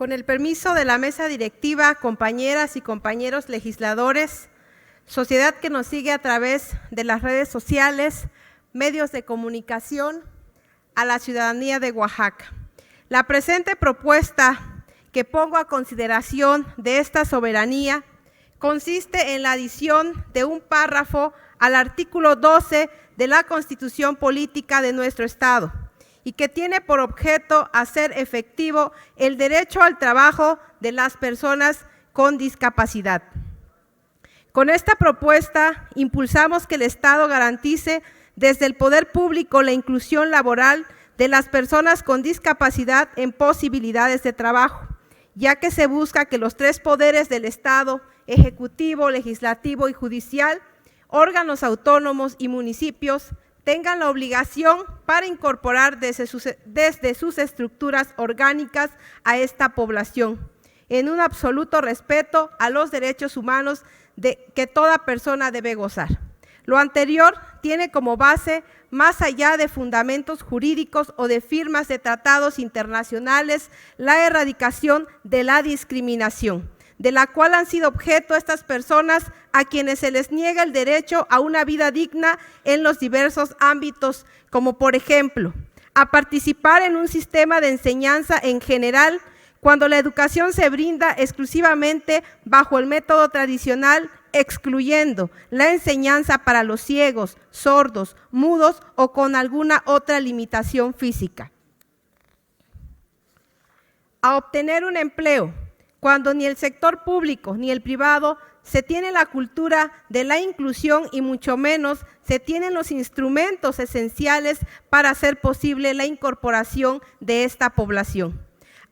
Con el permiso de la mesa directiva, compañeras y compañeros legisladores, sociedad que nos sigue a través de las redes sociales, medios de comunicación, a la ciudadanía de Oaxaca. La presente propuesta que pongo a consideración de esta soberanía consiste en la adición de un párrafo al artículo 12 de la Constitución Política de nuestro Estado, y que tiene por objeto hacer efectivo el derecho al trabajo de las personas con discapacidad. Con esta propuesta impulsamos que el Estado garantice desde el poder público la inclusión laboral de las personas con discapacidad en posibilidades de trabajo, ya que se busca que los tres poderes del Estado, ejecutivo, legislativo y judicial, órganos autónomos y municipios, tengan la obligación para incorporar desde sus estructuras orgánicas a esta población, en un absoluto respeto a los derechos humanos que toda persona debe gozar. Lo anterior tiene como base, más allá de fundamentos jurídicos o de firmas de tratados internacionales, la erradicación de la discriminación, de la cual han sido objeto estas personas a quienes se les niega el derecho a una vida digna en los diversos ámbitos, como por ejemplo, a participar en un sistema de enseñanza en general, cuando la educación se brinda exclusivamente bajo el método tradicional, excluyendo la enseñanza para los ciegos, sordos, mudos o con alguna otra limitación física. A obtener un empleo, cuando ni el sector público ni el privado se tiene la cultura de la inclusión y mucho menos se tienen los instrumentos esenciales para hacer posible la incorporación de esta población.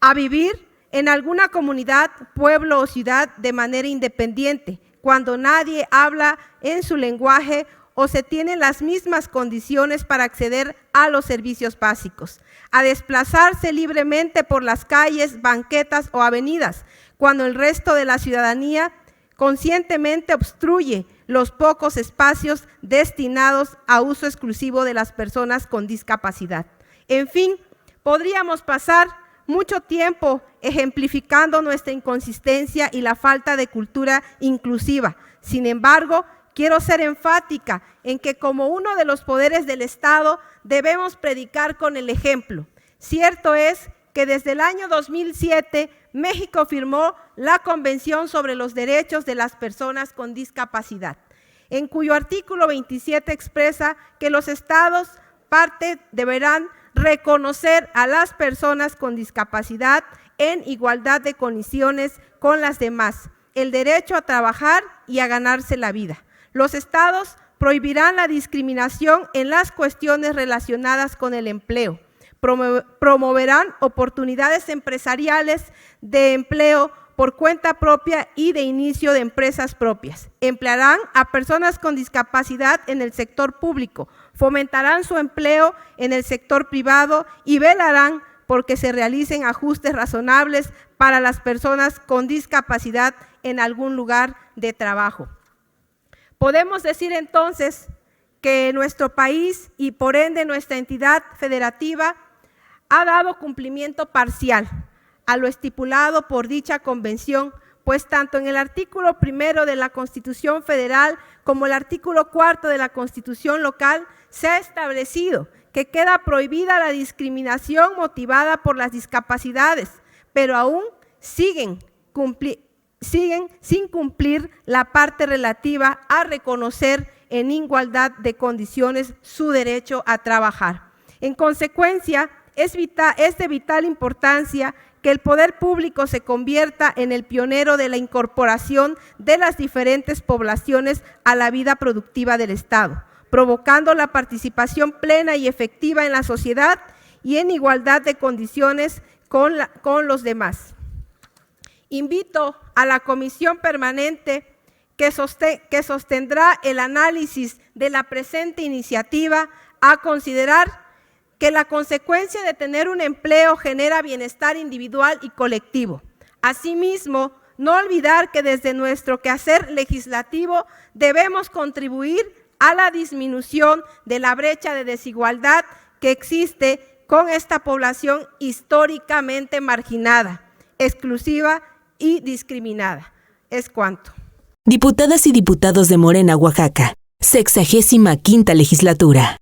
A vivir en alguna comunidad, pueblo o ciudad de manera independiente, cuando nadie habla en su lenguaje o se tienen las mismas condiciones para acceder a los servicios básicos, a desplazarse libremente por las calles, banquetas o avenidas, cuando el resto de la ciudadanía conscientemente obstruye los pocos espacios destinados a uso exclusivo de las personas con discapacidad. En fin, podríamos pasar mucho tiempo ejemplificando nuestra inconsistencia y la falta de cultura inclusiva. Sin embargo, quiero ser enfática en que como uno de los poderes del Estado debemos predicar con el ejemplo. Cierto es que desde el año 2007 México firmó la Convención sobre los Derechos de las Personas con Discapacidad, en cuyo artículo 27 expresa que los estados parte deberán reconocer a las personas con discapacidad en igualdad de condiciones con las demás, el derecho a trabajar y a ganarse la vida. Los estados prohibirán la discriminación en las cuestiones relacionadas con el empleo, promoverán oportunidades empresariales de empleo por cuenta propia y de inicio de empresas propias. Emplearán a personas con discapacidad en el sector público, fomentarán su empleo en el sector privado y velarán porque se realicen ajustes razonables para las personas con discapacidad en algún lugar de trabajo. Podemos decir entonces que nuestro país y por ende nuestra entidad federativa ha dado cumplimiento parcial a lo estipulado por dicha convención, pues tanto en el artículo 1 de la Constitución Federal como el artículo 4 de la Constitución Local se ha establecido que queda prohibida la discriminación motivada por las discapacidades, pero aún siguen sin cumplir la parte relativa a reconocer en igualdad de condiciones su derecho a trabajar. En consecuencia, es de vital importancia que el poder público se convierta en el pionero de la incorporación de las diferentes poblaciones a la vida productiva del Estado, provocando la participación plena y efectiva en la sociedad y en igualdad de condiciones con los demás. Invito a la comisión permanente que sostendrá el análisis de la presente iniciativa a considerar que la consecuencia de tener un empleo genera bienestar individual y colectivo. Asimismo, no olvidar que desde nuestro quehacer legislativo debemos contribuir a la disminución de la brecha de desigualdad que existe con esta población históricamente marginada. exclusiva y discriminada. Es cuanto. Diputadas y diputados de Morena, Oaxaca, 65ª legislatura.